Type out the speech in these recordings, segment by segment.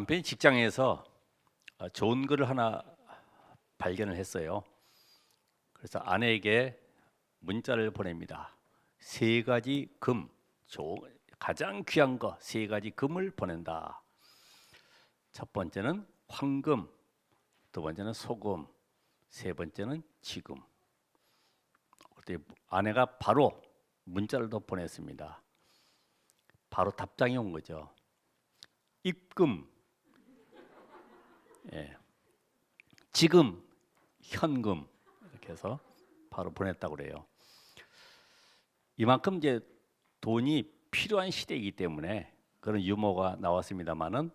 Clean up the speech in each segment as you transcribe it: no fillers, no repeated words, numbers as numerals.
남편이 직장에서 좋은 글을 하나 발견을 했어요. 그래서 아내에게 문자를 보냅니다. 세 가지 금, 가장 귀한 거 세 가지 금을 보낸다. 첫 번째는 황금, 두 번째는 소금, 세 번째는 지금. 그때 아내가 바로 문자를 더 보냈습니다. 바로 답장이 온 거죠. 입금, 예. 지금, 현금 이렇게 해서 바로 보냈다고 그래요. 이만큼 이제 돈이 필요한 시대이기 때문에 그런 유머가 나왔습니다만은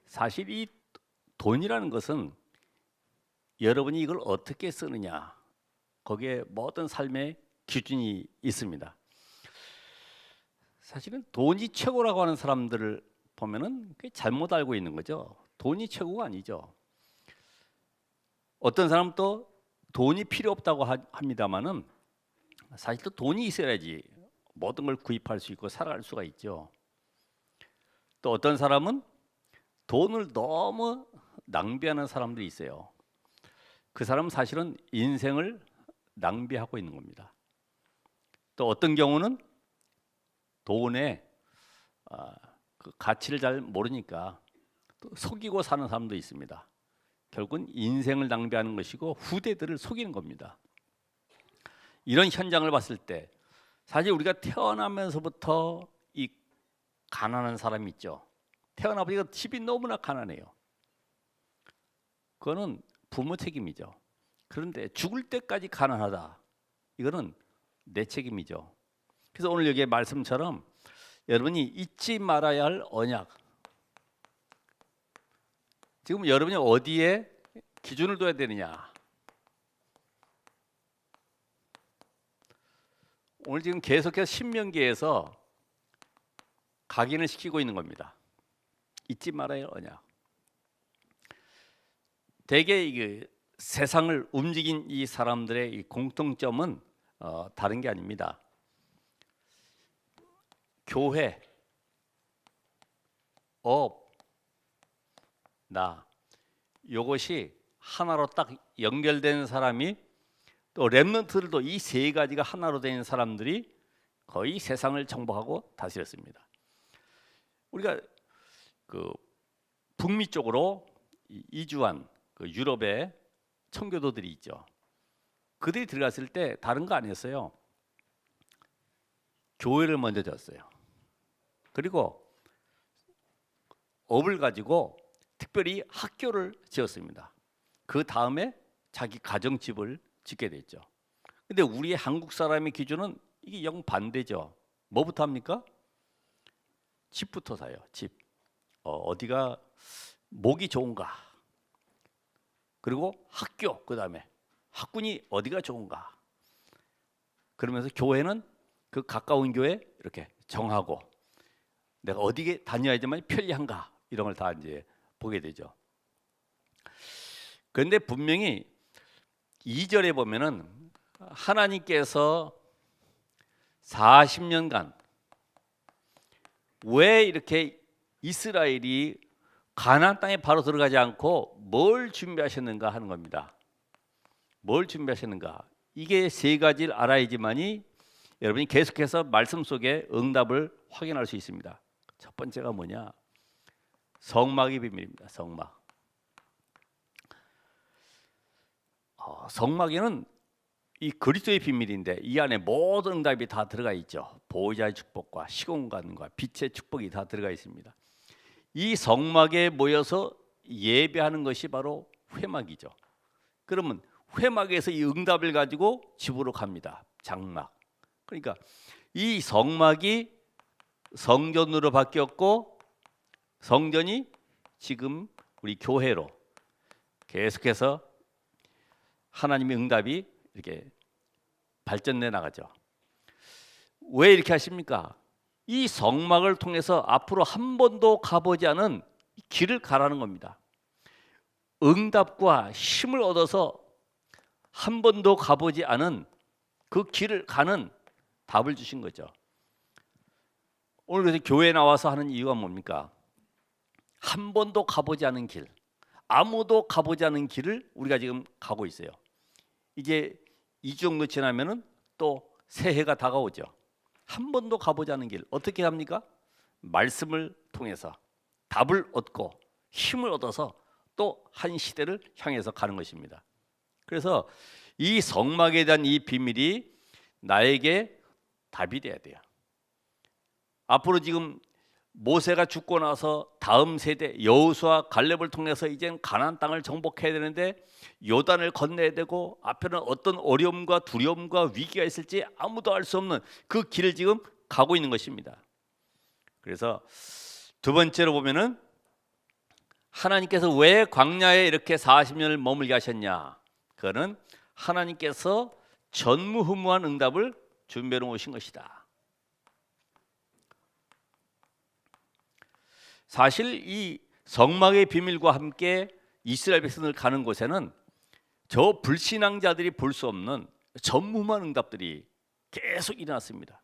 사실 이 돈이라는 것은 여러분이 이걸 어떻게 쓰느냐 거기에 모든 삶의 기준이 있습니다. 사실은 돈이 최고라고 하는 사람들을 보면은 잘못 알고 있는 거죠. 돈이 최고가 아니죠. 어떤 사람은 또 돈이 필요 없다고 합니다만은 사실 또 돈이 있어야지 모든 걸 구입할 수 있고 살아갈 수가 있죠. 또 어떤 사람은 돈을 너무 낭비하는 사람들이 있어요. 그 사람은 사실은 인생을 낭비하고 있는 겁니다. 또 어떤 경우는 돈의 그 가치를 잘 모르니까 또 속이고 사는 사람도 있습니다. 결국은 인생을 낭비하는 것이고 후대들을 속이는 겁니다. 이런 현장을 봤을 때 사실 우리가 태어나면서부터 이 가난한 사람이 있죠. 태어나보니까 집이 너무나 가난해요. 그거는 부모 책임이죠. 그런데 죽을 때까지 가난하다. 이거는 내 책임이죠. 그래서 오늘 여기에 말씀처럼 여러분이 잊지 말아야 할 언약. 지금 여러분이 어디에 기준을 둬야 되느냐? 오늘 지금 계속해서 신명기에서 각인을 시키고 있는 겁니다. 잊지 말아야 할 언약. 대개 이게 세상을 움직인 이 사람들의 이 공통점은 다른 게 아닙니다. 교회, 업, 나 이것이 하나로 딱 연결된 사람이 또 렘넌트들도 이 세 가지가 하나로 된 사람들이 거의 세상을 정복하고 다스렸습니다. 우리가 그 북미 쪽으로 이주한 그 유럽의 청교도들이 있죠. 그들이 들어갔을 때 다른 거 아니었어요. 교회를 먼저 졌어요. 그리고 업을 가지고 특별히 학교를 지었습니다. 그 다음에 자기 가정집을 짓게 됐죠. 근데 우리의 한국 사람의 기준은 이게 영 반대죠. 뭐부터 합니까? 집부터 사요. 집. 어디가 목이 좋은가? 그리고 학교, 그 다음에 학군이 어디가 좋은가? 그러면서 교회는 그 가까운 교회 이렇게 정하고 내가 어디에 다녀야지만 편리한가? 이런 걸 다 이제 보게 되죠. 그런데 분명히 2절에 보면은 하나님께서 40년간 왜 이렇게 이스라엘이 가나안 땅에 바로 들어가지 않고 뭘 준비하셨는가 하는 겁니다. 뭘 준비하셨는가? 이게 세 가지를 알아야지만이 여러분이 계속해서 말씀 속에 응답을 확인할 수 있습니다. 첫 번째가 뭐냐? 성막의 비밀입니다. 성막. 성막에는 이 그리스도의 비밀인데 이 안에 모든 응답이 다 들어가 있죠. 보호자의 축복과 시공간과 빛의 축복이 다 들어가 있습니다. 이 성막에 모여서 예배하는 것이 바로 회막이죠. 그러면 회막에서 이 응답을 가지고 집으로 갑니다. 장막. 그러니까 이 성막이 성전으로 바뀌었고 성전이 지금 우리 교회로 계속해서 하나님의 응답이 이렇게 발전돼 나가죠. 왜 이렇게 하십니까? 이 성막을 통해서 앞으로 한 번도 가보지 않은 길을 가라는 겁니다. 응답과 힘을 얻어서 한 번도 가보지 않은 그 길을 가는 답을 주신 거죠. 오늘 그래서 교회에 나와서 하는 이유가 뭡니까? 한 번도 가보지 않은 길, 아무도 가보지 않은 길을 우리가 지금 가고 있어요. 이제 2주 정도 지나면은 또 새해가 다가오죠. 한 번도 가보지 않은 길 어떻게 합니까? 말씀을 통해서 답을 얻고 힘을 얻어서 또 한 시대를 향해서 가는 것입니다. 그래서 이 성막에 대한 이 비밀이 나에게 답이 돼야 돼요. 앞으로 지금 모세가 죽고 나서 다음 세대 여호수아 갈렙을 통해서 이젠 가나안 땅을 정복해야 되는데 요단을 건너야 되고 앞에는 어떤 어려움과 두려움과 위기가 있을지 아무도 알 수 없는 그 길을 지금 가고 있는 것입니다. 그래서 두 번째로 보면은 하나님께서 왜 광야에 이렇게 40년을 머물게 하셨냐? 그거는 하나님께서 전무후무한 응답을 준비해 놓으신 것이다. 사실 이 성막의 비밀과 함께 이스라엘 백성을 가는 곳에는 저 불신앙자들이 볼 수 없는 전무후무한 응답들이 계속 일어났습니다.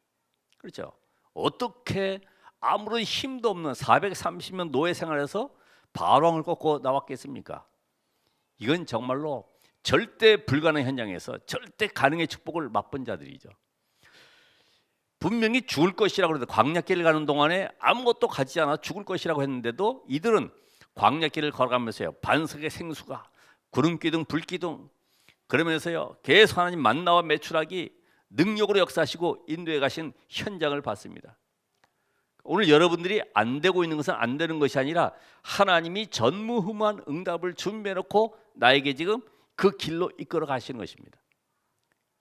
그렇죠? 어떻게 아무런 힘도 없는 430년 노예 생활에서 바로왕을 꺾고 나왔겠습니까? 이건 정말로 절대 불가능 현장에서 절대 가능의 축복을 맛본 자들이죠. 분명히 죽을 것이라고 그래도 광야길을 가는 동안에 아무것도 가지지 않아 죽을 것이라고 했는데도 이들은 광야길을 걸어가면서요 반석의 생수가 구름기둥 불기둥 그러면서요 계속 하나님 만나와 메추라기 능력으로 역사하시고 인도해 가신 현장을 봤습니다. 오늘 여러분들이 안 되고 있는 것은 안 되는 것이 아니라 하나님이 전무후무한 응답을 준비해 놓고 나에게 지금 그 길로 이끌어 가시는 것입니다.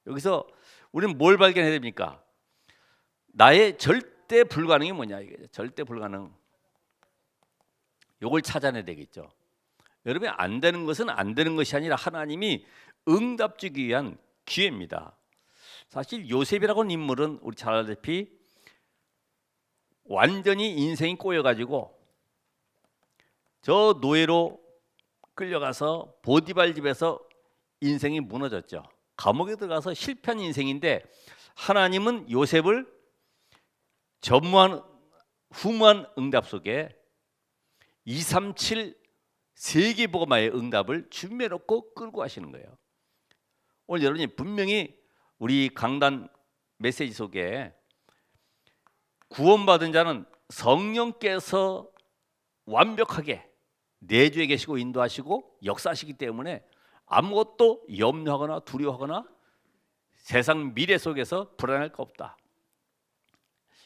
여기서 우리는 뭘 발견해야 됩니까? 나의 절대 불가능이 뭐냐 이게 절대 불가능. 이걸 찾아내야 되겠죠. 여러분이 안 되는 것은 안 되는 것이 아니라 하나님이 응답 주기 위한 기회입니다. 사실 요셉이라고는 인물은 우리 잘 알다시피 완전히 인생이 꼬여가지고 저 노예로 끌려가서 보디발 집에서 인생이 무너졌죠. 감옥에 들어가서 실패한 인생인데 하나님은 요셉을 전무한 후무한 응답 속에 237 세계복음화의 응답을 준비해놓고 끌고 가시는 거예요. 오늘 여러분이 분명히 우리 강단 메시지 속에 구원받은 자는 성령께서 완벽하게 내주에 계시고 인도하시고 역사하시기 때문에 아무것도 염려하거나 두려워하거나 세상 미래 속에서 불안할 거 없다.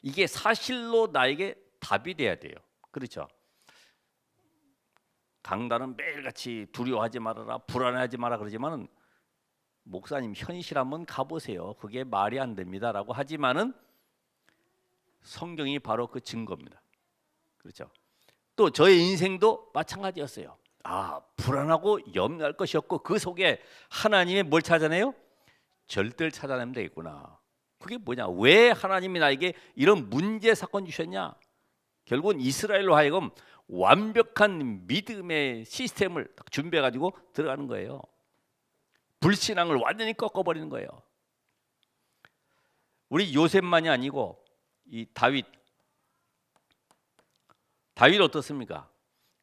이게 사실로 나에게 답이 돼야 돼요. 그렇죠? 강단은 매일같이 두려워하지 말아라 불안해하지 마라 그러지만은 목사님 현실 한번 가보세요. 그게 말이 안 됩니다라고 하지만은 성경이 바로 그 증거입니다. 그렇죠? 또 저의 인생도 마찬가지였어요. 불안하고 염려할 것이 없고 그 속에 하나님의 뭘 찾아내요? 절대를 찾아내면 되겠구나. 그게 뭐냐? 왜 하나님이 나에게 이런 문제 사건 주셨냐? 결국은 이스라엘로 하여금 완벽한 믿음의 시스템을 준비해 가지고 들어가는 거예요. 불신앙을 완전히 꺾어버리는 거예요. 우리 요셉만이 아니고 이 다윗 어떻습니까?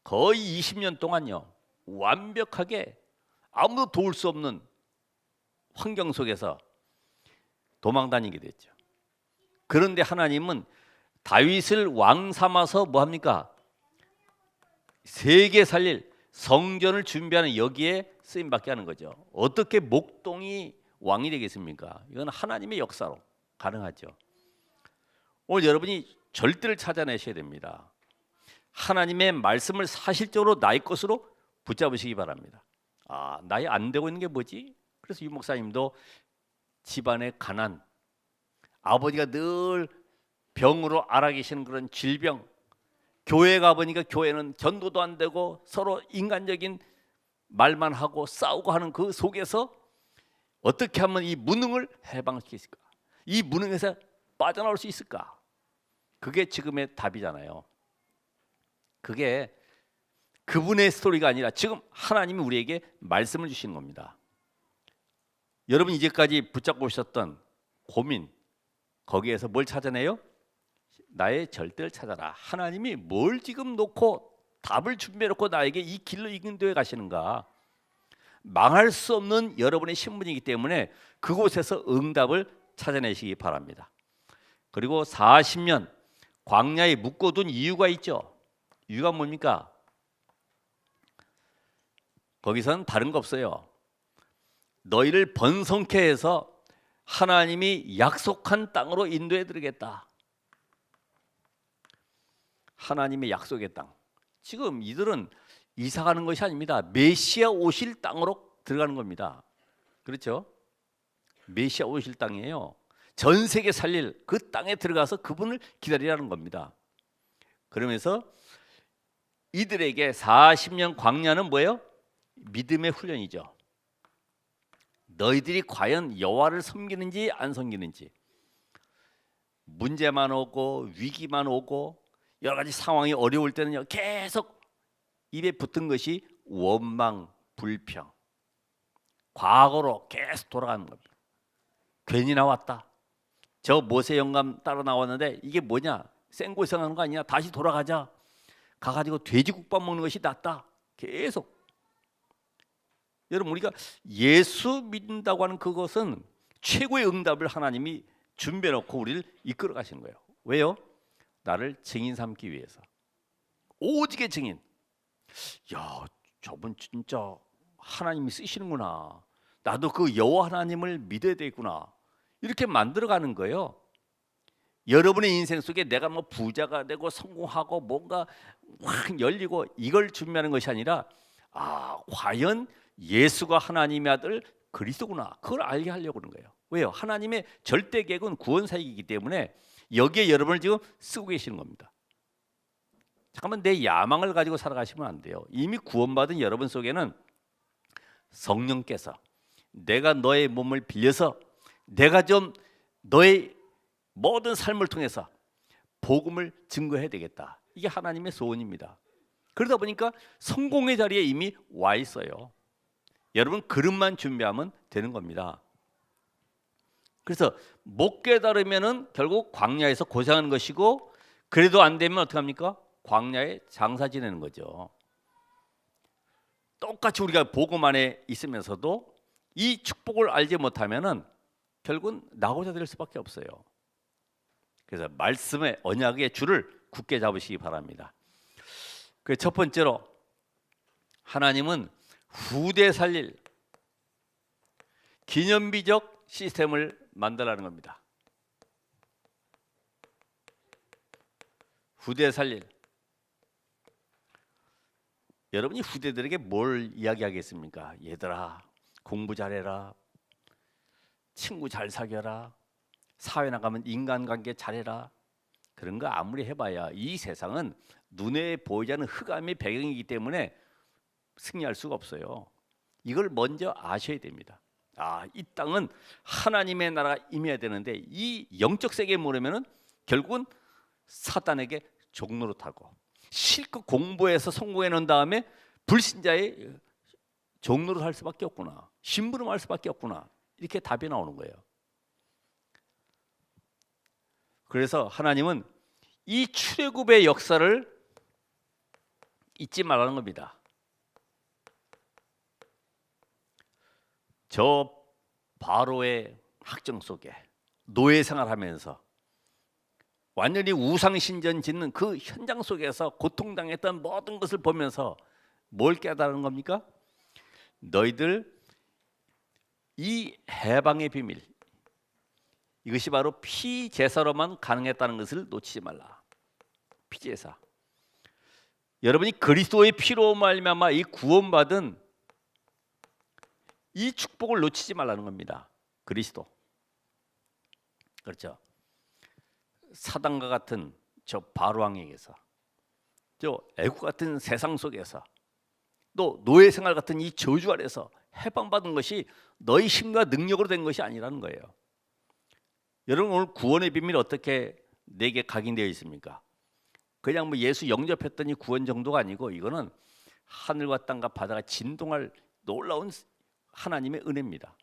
거의 20년 동안요 완벽하게 아무도 도울 수 없는 환경 속에서 도망 다니게 됐죠. 그런데 하나님은 다윗을 왕 삼아서 뭐 합니까? 세계 살릴 성전을 준비하는 여기에 쓰임 받게 하는 거죠. 어떻게 목동이 왕이 되겠습니까? 이건 하나님의 역사로 가능하죠. 오늘 여러분이 절대를 찾아내셔야 됩니다. 하나님의 말씀을 사실적으로 나의 것으로 붙잡으시기 바랍니다. 나의 안 되고 있는 게 뭐지? 그래서 유 목사님도 집안의 가난, 아버지가 늘 병으로 앓아 계시는 그런 질병, 교회 가보니까 교회는 전도도 안 되고 서로 인간적인 말만 하고 싸우고 하는 그 속에서 어떻게 하면 이 무능을 해방시킬 수 있을까? 이 무능에서 빠져나올 수 있을까? 그게 지금의 답이잖아요. 그게 그분의 스토리가 아니라 지금 하나님이 우리에게 말씀을 주시는 겁니다. 여러분 이제까지 붙잡고 오셨던 고민 거기에서 뭘 찾아내요? 나의 절대를 찾아라. 하나님이 뭘 지금 놓고 답을 준비해놓고 나에게 이 길로 인도해 가시는가? 망할 수 없는 여러분의 신분이기 때문에 그곳에서 응답을 찾아내시기 바랍니다. 그리고 40년 광야에 묶어둔 이유가 있죠. 이유가 뭡니까? 거기서는 다른 거 없어요. 너희를 번성케 해서 하나님이 약속한 땅으로 인도해 드리겠다. 하나님의 약속의 땅. 지금 이들은 이사 가는 것이 아닙니다. 메시아 오실 땅으로 들어가는 겁니다. 그렇죠? 메시아 오실 땅이에요. 전 세계 살릴 그 땅에 들어가서 그분을 기다리라는 겁니다. 그러면서 이들에게 40년 광야는 뭐예요? 믿음의 훈련이죠. 너희들이 과연 여호와를 섬기는지 안 섬기는지, 문제만 오고 위기만 오고 여러 가지 상황이 어려울 때는요, 계속 입에 붙은 것이 원망, 불평, 과거로 계속 돌아가는 겁니다. 괜히 나왔다. 저 모세 영감 따라 나왔는데 이게 뭐냐? 생고생하는 거 아니야? 다시 돌아가자. 가가지고 돼지국밥 먹는 것이 낫다. 계속. 여러분, 우리가 예수 믿는다고 하는 그것은 최고의 응답을 하나님이 준비해놓고 우리를 이끌어 가시는 거예요. 왜요? 나를 증인 삼기 위해서. 오직의 증인. 야, 저분 진짜 하나님이 쓰시는구나. 나도 그 여호와 하나님을 믿어야 되겠구나. 이렇게 만들어가는 거예요. 여러분의 인생 속에 내가 뭐 부자가 되고 성공하고 뭔가 확 열리고 이걸 준비하는 것이 아니라, 과연 예수가 하나님의 아들 그리스도구나. 그걸 알게 하려고 하는 거예요. 왜요? 하나님의 절대 계획은 구원사이기 때문에 여기에 여러분을 지금 쓰고 계시는 겁니다. 잠깐만, 내 야망을 가지고 살아가시면 안 돼요. 이미 구원받은 여러분 속에는 성령께서 내가 너의 몸을 빌려서 내가 좀 너의 모든 삶을 통해서 복음을 증거해야 되겠다. 이게 하나님의 소원입니다. 그러다 보니까 성공의 자리에 이미 와 있어요. 여러분 그릇만 준비하면 되는 겁니다. 그래서 못 깨달으면은 결국 광야에서 고생하는 것이고, 그래도 안 되면 어떻게 합니까? 광야에 장사 지내는 거죠. 똑같이 우리가 복음 안에 있으면서도 이 축복을 알지 못하면은 결국은 나고자 될 수밖에 없어요. 그래서 말씀의 언약의 줄을 굳게 잡으시기 바랍니다. 그 첫 번째로, 하나님은 후대 살릴 기념비적 시스템을 만들라는 겁니다. 후대 살릴. 여러분이 후대들에게 뭘 이야기하겠습니까? 얘들아, 공부 잘해라, 친구 잘 사귀어라, 사회 나가면 인간관계 잘해라. 그런 거 아무리 해봐야 이 세상은 눈에 보이지 않는 흑암의 배경이기 때문에 승리할 수가 없어요. 이걸 먼저 아셔야 됩니다. 이 땅은 하나님의 나라가 임해야 되는데, 이 영적 세계에 모르면은 결국은 사단에게 종노릇하고 실컷 공부해서 성공해 놓은 다음에 불신자의 종노릇 할 수밖에 없구나, 심부름할 수밖에 없구나, 이렇게 답이 나오는 거예요. 그래서 하나님은 이 출애굽의 역사를 잊지 말라는 겁니다. 저 바로의 학정 속에 노예 생활하면서 완전히 우상신전 짓는 그 현장 속에서 고통당했던 모든 것을 보면서 뭘 깨달은 겁니까? 너희들 이 해방의 비밀, 이것이 바로 피제사로만 가능했다는 것을 놓치지 말라. 피제사. 여러분이 그리스도의 피로 말미암아 이 구원받은 이 축복을 놓치지 말라는 겁니다. 그리스도. 그렇죠. 사단과 같은 저 바로 왕에게서, 저 애국 같은 세상 속에서, 또 노예 생활 같은 이 저주 아래서 해방받은 것이 너희 힘과 능력으로 된 것이 아니라는 거예요. 여러분, 오늘 구원의 비밀이 어떻게 내게 각인되어 있습니까? 그냥 뭐 예수 영접했더니 구원 정도가 아니고, 이거는 하늘과 땅과 바다가 진동할 놀라운 하나님의 은혜입니다.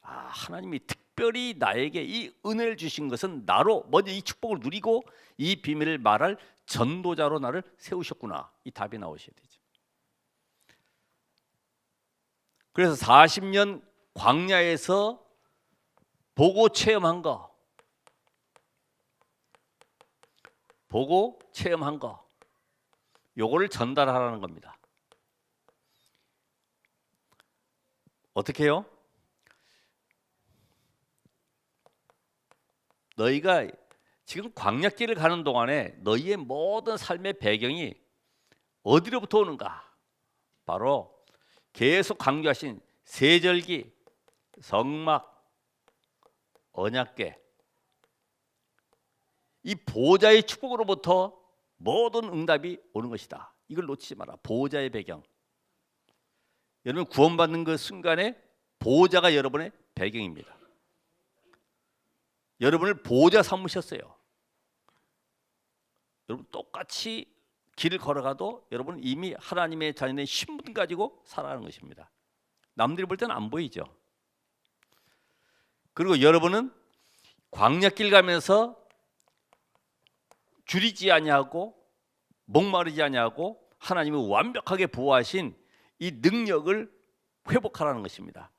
하나님이 특별히 나에게 이 은혜를 주신 것은 나로 먼저 이 축복을 누리고 이 비밀을 말할 전도자로 나를 세우셨구나. 이 답이 나오셔야 되죠. 그래서 40년 광야에서 보고 체험한 거, 보고 체험한 거, 요거를 전달하라는 겁니다. 어떻게 해요? 너희가 지금 광야길을 가는 동안에 너희의 모든 삶의 배경이 어디로부터 오는가? 바로 계속 강조하신 세절기, 성막, 언약궤, 이 보좌의 축복으로부터 모든 응답이 오는 것이다. 이걸 놓치지 마라. 보좌의 배경. 여러분 구원받는 그 순간에 보좌가 여러분의 배경입니다. 여러분을 보좌 삼으셨어요. 여러분 똑같이 길을 걸어가도 여러분은 이미 하나님의 자녀의 신분 가지고 살아가는 것입니다. 남들이 볼 때는 안 보이죠. 그리고 여러분은 광야길 가면서 줄이지 아니하고 목마르지 아니하고 하나님이 완벽하게 보호하신 이 능력을 회복하라는 것입니다.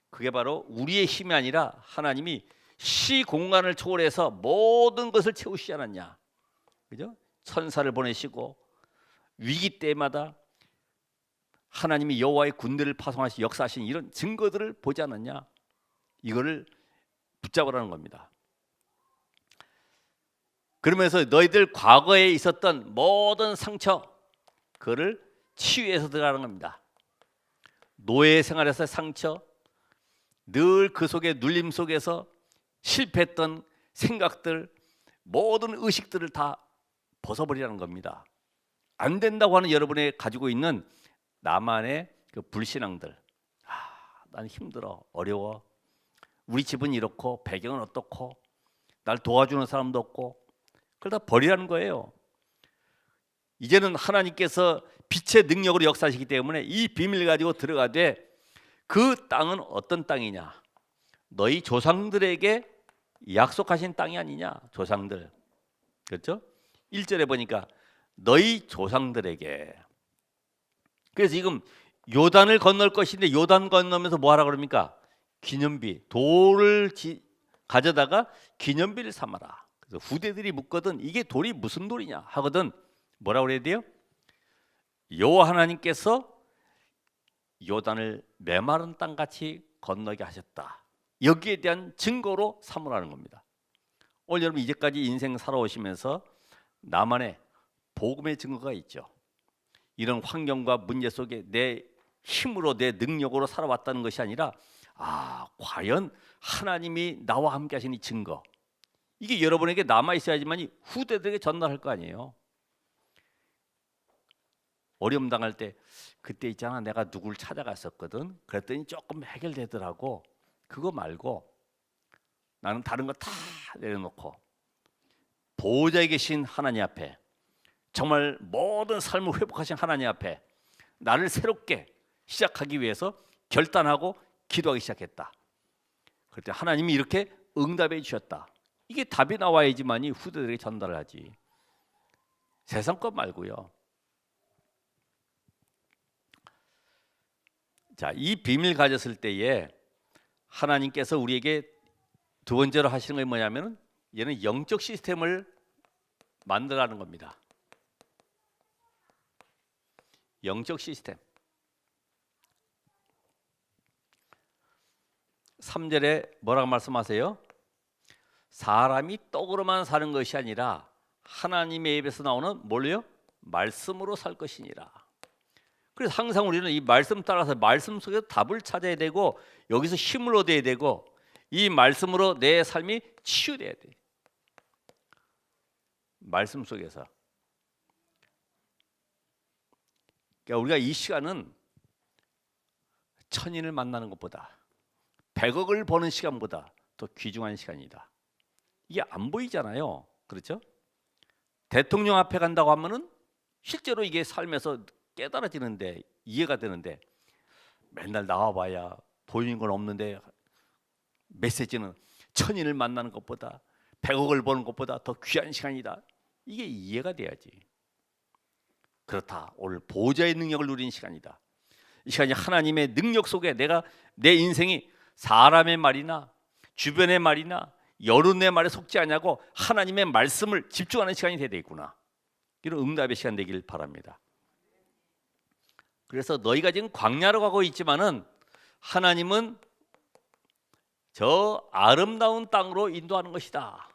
그게 바로 우리의 힘이 아니라 하나님이 시 공간을 초월해서 모든 것을 채우시지 않았냐, 그죠? 천사를 보내시고 위기 때마다 하나님이 여호와의 군대를 파송하시 역사하신 이런 증거들을 보지 않았냐? 이거를 붙잡으라는 겁니다. 그러면서 너희들 과거에 있었던 모든 상처, 그거를 치유해서 들어가는 겁니다. 노예 생활에서의 상처, 늘 그 속에 눌림 속에서 실패했던 생각들, 모든 의식들을 다 벗어버리라는 겁니다. 안 된다고 하는 여러분이 가지고 있는 나만의 그 불신앙들, 난 힘들어, 어려워, 우리 집은 이렇고 배경은 어떻고 날 도와주는 사람도 없고, 그걸 다 버리라는 거예요. 이제는 하나님께서 빛의 능력으로 역사하시기 때문에 이 비밀을 가지고 들어가되, 그 땅은 어떤 땅이냐? 너희 조상들에게 약속하신 땅이 아니냐? 조상들, 그렇죠? 1절에 보니까 너희 조상들에게. 그래서 지금 요단을 건널 것인데 요단 건너면서 뭐 하라 그럽니까? 기념비, 돌을 가져다가 기념비를 삼아라. 그래서 후대들이 묻거든 이게 돌이 무슨 돌이냐 하거든 뭐라 그래야 돼요? 여호와 하나님께서 요단을 메마른 땅같이 건너게 하셨다. 여기에 대한 증거로 삼으라는 겁니다. 오늘 여러분 이제까지 인생 살아오시면서 나만의 복음의 증거가 있죠. 이런 환경과 문제 속에 내 힘으로 내 능력으로 살아왔다는 것이 아니라, 과연 하나님이 나와 함께 하신 이 증거, 이게 여러분에게 남아 있어야지만 후대들에게 전달할 거 아니에요. 어려움 당할 때 그때 있잖아, 내가 누굴 찾아갔었거든, 그랬더니 조금 해결되더라고. 그거 말고 나는 다른 거 다 내려놓고 보호자에 계신 하나님 앞에, 정말 모든 삶을 회복하신 하나님 앞에 나를 새롭게 시작하기 위해서 결단하고 기도하기 시작했다. 그럴 때 하나님이 이렇게 응답해 주셨다. 이게 답이 나와야지만이 후대들에게 전달을 하지. 세상 것 말고요. 자, 이 비밀 가졌을 때에 하나님께서 우리에게 두 번째로 하시는 게 뭐냐면은, 얘는 영적 시스템을 만들라는 겁니다. 영적 시스템. 3절에 뭐라고 말씀하세요? 사람이 떡으로만 사는 것이 아니라 하나님의 입에서 나오는 뭘요? 말씀으로 살 것이니라. 그래서 항상 우리는 이 말씀 따라서 말씀 속에서 답을 찾아야 되고, 여기서 힘을 얻어야 되고, 이 말씀으로 내 삶이 치유돼야 돼. 말씀 속에서. 그러니까 우리가 이 시간은 천인을 만나는 것보다 100억을 버는 시간보다 더 귀중한 시간이다. 이게 안 보이잖아요. 그렇죠? 대통령 앞에 간다고 하면은 실제로 이게 삶에서 깨달아지는데, 이해가 되는데, 맨날 나와봐야 보이는 건 없는데 메시지는 천인을 만나는 것보다 100억을 버는 것보다 더 귀한 시간이다. 이게 이해가 돼야지. 그렇다. 오늘 보좌의 능력을 누리는 시간이다. 이 시간이 하나님의 능력 속에 내가 내 인생이 사람의 말이나 주변의 말이나 여론의 말에 속지 않냐고 하나님의 말씀을 집중하는 시간이 돼야 되겠구나. 이런 응답의 시간 되길 바랍니다. 그래서 너희가 지금 광야로 가고 있지만은 하나님은 저 아름다운 땅으로 인도하는 것이다.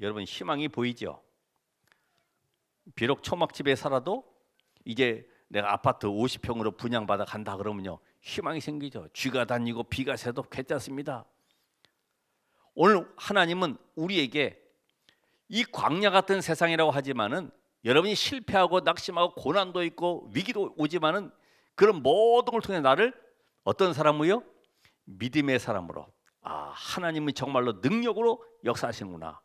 여러분 희망이 보이죠? 비록 초막집에 살아도 이제 내가 아파트 50평으로 분양받아 간다 그러면요 희망이 생기죠. 쥐가 다니고 비가 새도 괜찮습니다. 오늘 하나님은 우리에게 이 광야 같은 세상이라고 하지만은 여러분이 실패하고 낙심하고 고난도 있고 위기도 오지만은 그런 모든 걸 통해 나를 어떤 사람으로요? 믿음의 사람으로. 아, 하나님은 정말로 능력으로 역사하시는구나.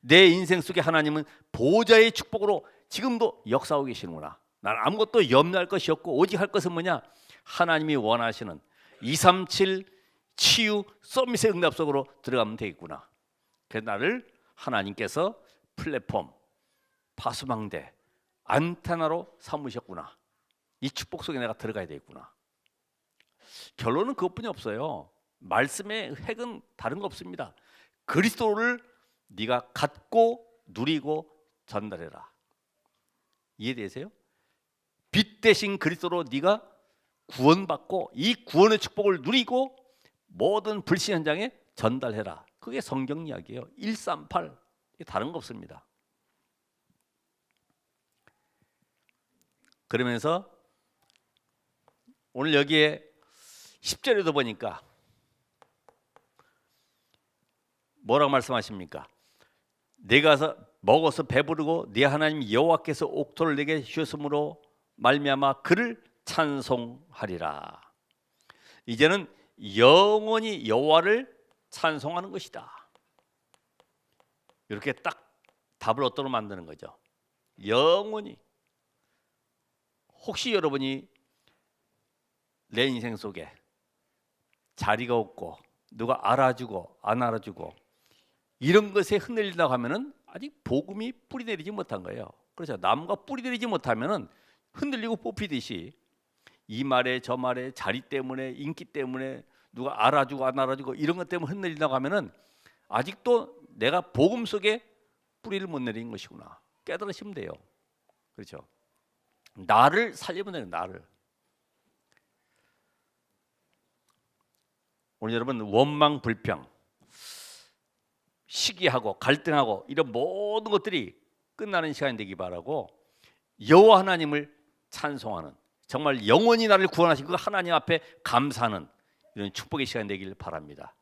내 인생 속에 하나님은 보좌의 축복으로 지금도 역사하고 계시는구나. 난 아무것도 염려할 것이 없고 오직 할 것은 뭐냐? 하나님이 원하시는 237 치유 서밋의 응답 속으로 들어가면 되겠구나. 그래서 나를 하나님께서 플랫폼, 파수망대, 안테나로 삼으셨구나. 이 축복 속에 내가 들어가야 되겠구나. 결론은 그것뿐이 없어요. 말씀의 핵은 다른 거 없습니다. 그리스도를 네가 갖고 누리고 전달해라. 이해되세요? 빛 대신 그리스도로 네가 구원받고 이 구원의 축복을 누리고 모든 불신 현장에 전달해라. 그게 성경 이야기예요. 138 다른 거 없습니다. 그러면서 오늘 여기에 10절에도 보니까 뭐라고 말씀하십니까? 내가 먹어서 배부르고 네 하나님 여호와께서 옥토를 내게 주셨으므로 말미암아 그를 찬송하리라. 이제는 영원히 여호와를 찬송하는 것이다. 이렇게 딱 답을 얻도록 만드는 거죠. 영원히. 혹시 여러분이 내 인생 속에 자리가 없고 누가 알아주고 안 알아주고 이런 것에 흔들린다고 하면은 아직 복음이 뿌리 내리지 못한 거예요. 그렇죠. 나무가 뿌리 내리지 못하면은 흔들리고 뽑히듯이 이 말에 저 말에 자리 때문에 인기 때문에 누가 알아주고 안 알아주고 이런 것 때문에 흔들린다고 하면은 아직도 내가 복음 속에 뿌리를 못 내린 것이구나. 깨달으시면 돼요. 그렇죠. 나를 살리면 돼요. 나를. 오늘 여러분 원망 불평 시기하고 갈등하고 이런 모든 것들이 끝나는 시간이 되기 바라고 여호와 하나님을 찬송하는 정말 영원히 나를 구원하신 그 하나님 앞에 감사하는 이런 축복의 시간이 되길 바랍니다.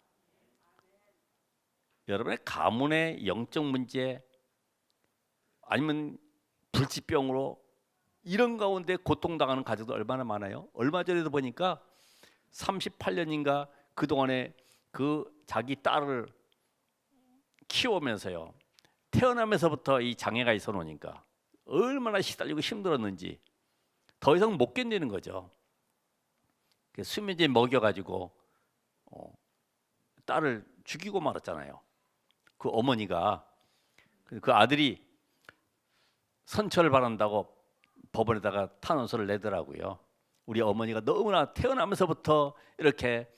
여러분의 가문의 영적 문제 아니면 불치병으로 이런 가운데 고통당하는 가족도 얼마나 많아요. 얼마 전에도 보니까 38년인가 그동안에 그 자기 딸을 키우면서요 태어나면서부터 이 장애가 있어 놓으니까 얼마나 시달리고 힘들었는지 더 이상 못 견디는 거죠. 수면제 먹여가지고 딸을 죽이고 말았잖아요. 그 어머니가 그 아들이 선처를 바란다고 법원에다가 탄원서를 내더라고요. 우리 어머니가 너무나 태어나면서부터 이렇게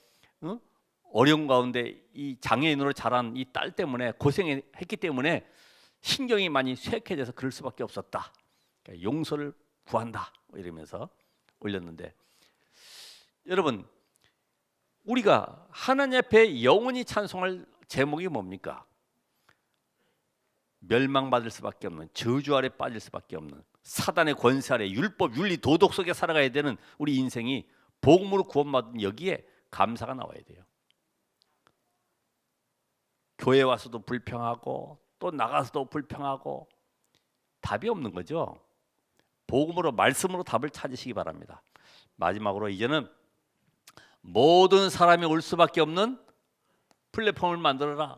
어려운 가운데 이 장애인으로 자란 이 딸 때문에 고생했기 때문에 신경이 많이 쇠약해져서 그럴 수밖에 없었다. 그러니까 용서를 구한다 이러면서 올렸는데 여러분 우리가 하나님 앞에 영원히 찬송할 제목이 뭡니까? 멸망받을 수밖에 없는 저주 아래 빠질 수밖에 없는 사단의 권세 아래 율법, 윤리, 도덕 속에 살아가야 되는 우리 인생이 복음으로 구원받은 여기에 감사가 나와야 돼요. 교회 와서도 불평하고 또 나가서도 불평하고 답이 없는 거죠. 복음으로 말씀으로 답을 찾으시기 바랍니다. 마지막으로 이제는 모든 사람이 올 수밖에 없는 플랫폼을 만들어라.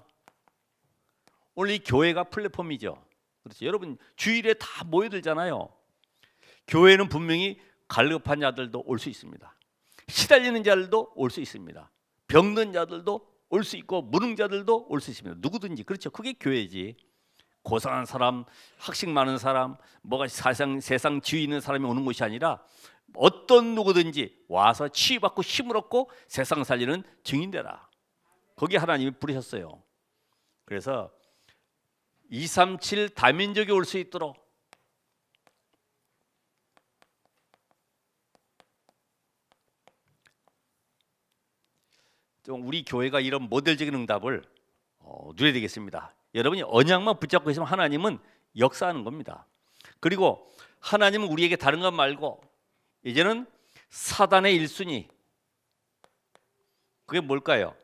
오늘 이 교회가 플랫폼이죠. 그렇죠. 여러분 주일에 다 모여들잖아요. 교회는 분명히 갈급한 자들도 올 수 있습니다. 시달리는 자들도 올 수 있습니다. 병든 자들도 올 수 있고 무능자들도 올 수 있습니다. 누구든지. 그렇죠. 그게 교회지. 고상한 사람, 학식 많은 사람, 뭐가 세상 지위 있는 사람이 오는 곳이 아니라 어떤 누구든지 와서 치유받고 힘을 얻고 세상 살리는 증인 되라. 거기 하나님이 부르셨어요. 그래서 237 다민족이 올 수 있도록 좀 우리 교회가 이런 모델적인 응답을 누려야 되겠습니다. 여러분이 언약만 붙잡고 있으면 하나님은 역사하는 겁니다. 그리고 하나님은 우리에게 다른 것 말고 이제는 사단의 1순위, 그게 뭘까요?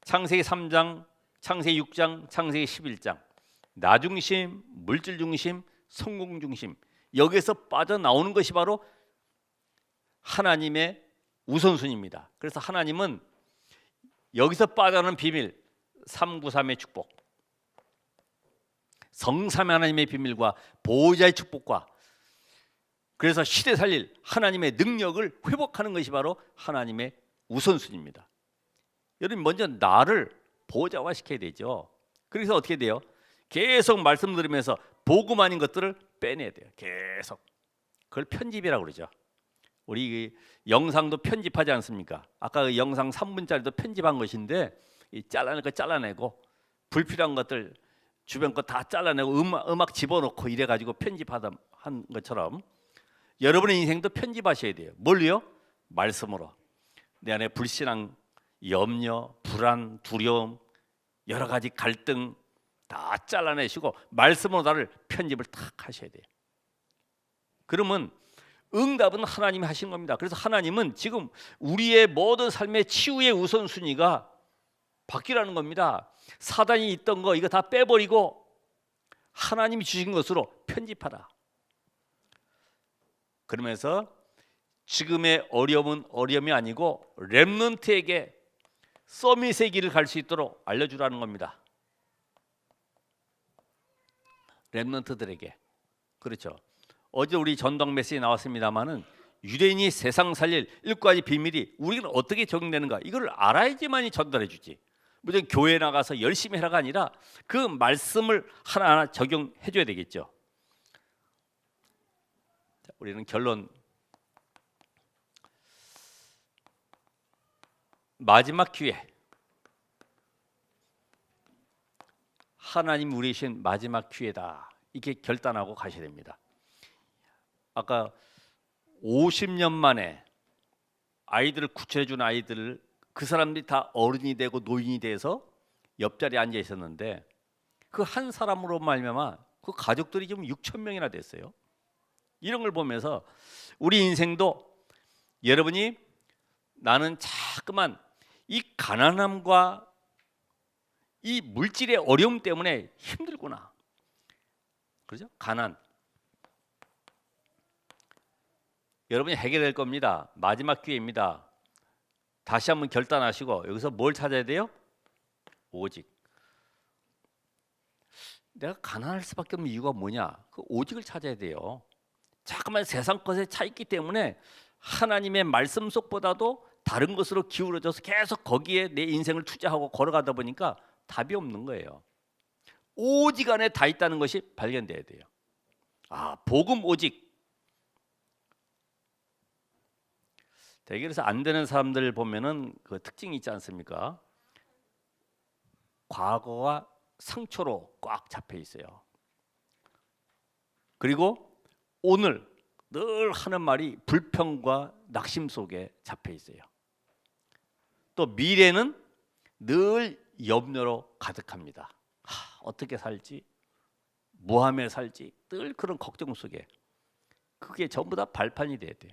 창세기 3장, 창세기 6장, 창세기 11장, 나 중심, 물질 중심, 성공 중심, 여기에서 빠져나오는 것이 바로 하나님의 우선순위입니다. 그래서 하나님은 여기서 빠져나오는 비밀, 393의 축복, 성삼위 하나님의 비밀과 보호자의 축복과 그래서 시대 살릴 하나님의 능력을 회복하는 것이 바로 하나님의 우선순위입니다. 여러분 먼저 나를 보호자화시켜야 되죠. 그래서 어떻게 돼요? 계속 말씀 들으면서 복음 아닌 것들을 빼내야 돼요. 계속. 그걸 편집이라고 그러죠. 우리 영상도 편집하지 않습니까? 아까 그 영상 3분짜리도 편집한 것인데 잘라낼 거 잘라내고 불필요한 것들 주변 거 다 잘라내고 음악 집어넣고 이래가지고 편집하다 한 것처럼 여러분의 인생도 편집하셔야 돼요. 뭘요? 말씀으로. 내 안에 불신앙, 염려, 불안, 두려움, 여러 가지 갈등 다 잘라내시고 말씀으로 나를 편집을 탁 하셔야 돼요. 그러면 응답은 하나님이 하신 겁니다. 그래서 하나님은 지금 우리의 모든 삶의 치유의 우선순위가 바뀌라는 겁니다. 사단이 있던 거 이거 다 빼버리고 하나님이 주신 것으로 편집하라. 그러면서 지금의 어려움은 어려움이 아니고 렘넌트에게 서밋의 길을 갈 수 있도록 알려주라는 겁니다. 렘넌트들에게. 그렇죠. 어제 우리 전동 메시지 나왔습니다마는 유대인이 세상 살릴 7가지 비밀이 우리는 어떻게 적용되는가 이걸 알아야지만이 전달해 주지. 무조건 교회 나가서 열심히 해라가 아니라 그 말씀을 하나하나 적용해 줘야 되겠죠. 자, 우리는 결론 마지막 기회, 하나님 우리 주신 마지막 기회다 이렇게 결단하고 가셔야 됩니다. 아까 50년 만에 아이들을 구출해 준 아이들을 그 사람들이 다 어른이 되고 노인이 돼서 옆자리에 앉아 있었는데 그 한 사람으로 말미암아 그 가족들이 지금 6천 명이나 됐어요. 이런 걸 보면서 우리 인생도 여러분이 나는 자꾸만 이 가난함과 이 물질의 어려움 때문에 힘들구나. 그렇죠? 가난. 여러분이 해결될 겁니다. 마지막 기회입니다. 다시 한번 결단하시고 여기서 뭘 찾아야 돼요? 오직. 내가 가난할 수밖에 없는 이유가 뭐냐? 그 오직을 찾아야 돼요. 자꾸만 세상 것에 차 있기 때문에 하나님의 말씀 속보다도 다른 것으로 기울어져서 계속 거기에 내 인생을 투자하고 걸어가다 보니까 답이 없는 거예요. 오직 안에 다 있다는 것이 발견돼야 돼요. 아, 복음 오직. 대개 그래서 안 되는 사람들 보면은 그 특징이 있지 않습니까? 과거와 상처로 꽉 잡혀 있어요. 그리고 오늘 늘 하는 말이 불평과 낙심 속에 잡혀 있어요. 또 미래는 늘 염려로 가득합니다. 어떻게 살지? 뭐하며 살지? 늘 그런 걱정 속에. 그게 전부 다 발판이 돼야 돼요.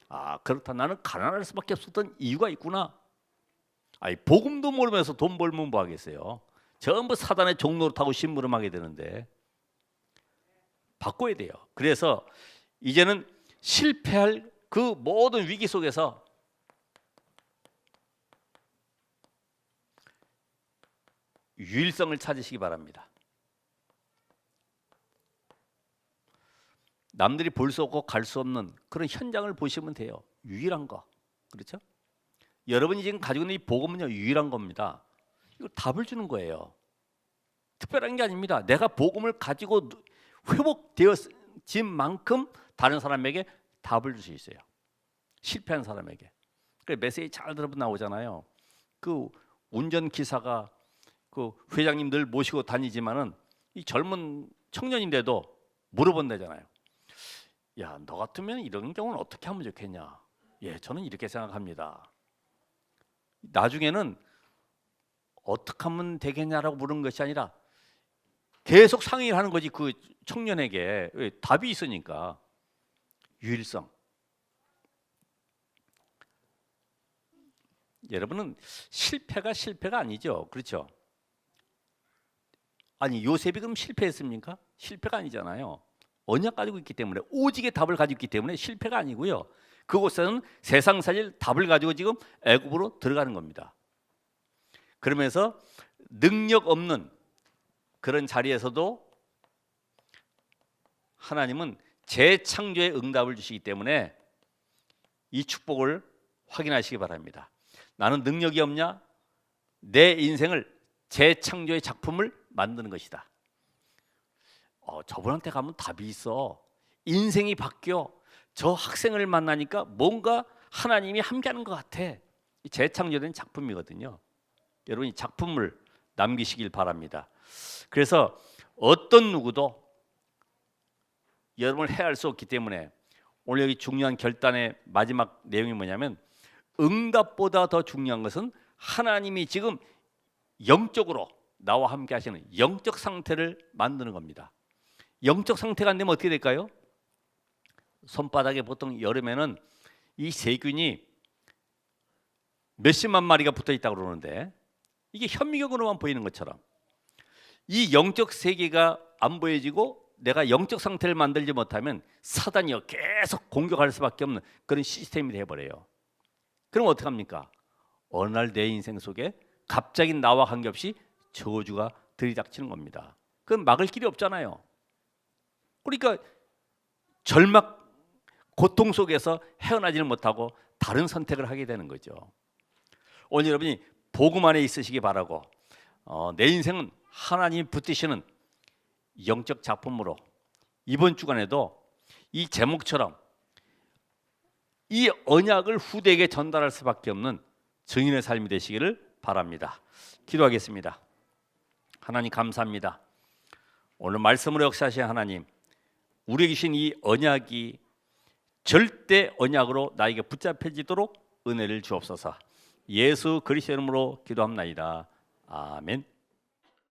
아, 그렇다. 나는 가난할 수밖에 없었던 이유가 있구나. 아니, 복음도 모르면서 돈 벌면 뭐 하겠어요? 전부 사단의 종로를 타고 심부름하게 되는데 바꿔야 돼요. 그래서 이제는 실패할 그 모든 위기 속에서 유일성을 찾으시기 바랍니다. 남들이 볼 수 없고 갈 수 없는 그런 현장을 보시면 돼요. 유일한 거. 그렇죠? 여러분이 지금 가지고 있는 이 복음은요 유일한 겁니다. 이거 답을 주는 거예요. 특별한 게 아닙니다. 내가 복음을 가지고 회복되어진 만큼 다른 사람에게 답을 줄 수 있어요. 실패한 사람에게. 그래 메시지 잘 들어보면 나오잖아요. 그 운전 기사가 그 회장님 늘 모시고 다니지만은 이 젊은 청년인데도 물어본다잖아요. 야, 너 같으면 이런 경우는 어떻게 하면 좋겠냐? 예, 저는 이렇게 생각합니다. 나중에는 어떻게 하면 되겠냐라고 물은 것이 아니라 계속 상의를 하는 거지. 그 청년에게 왜? 답이 있으니까. 유일성. 여러분은 실패가 아니죠, 그렇죠? 아니 요셉이 그럼 실패했습니까? 실패가 아니잖아요. 언약 가지고 있기 때문에 오직의 답을 가지고 있기 때문에 실패가 아니고요. 그곳에는 세상 살릴 답을 가지고 지금 애굽으로 들어가는 겁니다. 그러면서 능력 없는 그런 자리에서도 하나님은 재창조의 응답을 주시기 때문에 이 축복을 확인하시기 바랍니다. 나는 능력이 없냐? 내 인생을 재창조의 작품을 만드는 것이다. 저분한테 가면 답이 있어. 인생이 바뀌어. 저 학생을 만나니까 뭔가 하나님이 함께하는 것 같아. 재창조된 작품이거든요. 여러분 이 작품을 남기시길 바랍니다. 그래서 어떤 누구도 여러분을 해할 수 없기 때문에 오늘 여기 중요한 결단의 마지막 내용이 뭐냐면 응답보다 더 중요한 것은 하나님이 지금 영적으로 나와 함께 하시는 영적 상태를 만드는 겁니다. 영적 상태가 안 되면 어떻게 될까요? 손바닥에 보통 여름에는 이 세균이 몇십만 마리가 붙어 있다고 그러는데 이게 현미경으로만 보이는 것처럼 이 영적 세계가 안 보여지고 내가 영적 상태를 만들지 못하면 사단이 계속 공격할 수밖에 없는 그런 시스템이 돼버려요. 그럼 어떡합니까? 어느 날 내 인생 속에 갑자기 나와 관계없이 저주가 들이닥치는 겁니다. 그건 막을 길이 없잖아요. 그러니까 절망, 고통 속에서 헤어나지는 못하고 다른 선택을 하게 되는 거죠. 오늘 여러분이 복음 안에 있으시기 바라고 내 인생은 하나님이 붙드시는 영적 작품으로 이번 주간에도 이 제목처럼 이 언약을 후대에게 전달할 수밖에 없는 증인의 삶이 되시기를 바랍니다. 기도하겠습니다. 하나님 감사합니다. 오늘 말씀으로 역사하신 하나님, 우리에게 주신 이 언약이 절대 언약으로 나에게 붙잡혀지도록 은혜를 주옵소서. 예수 그리스도의 이름으로 기도합나이다. 아멘.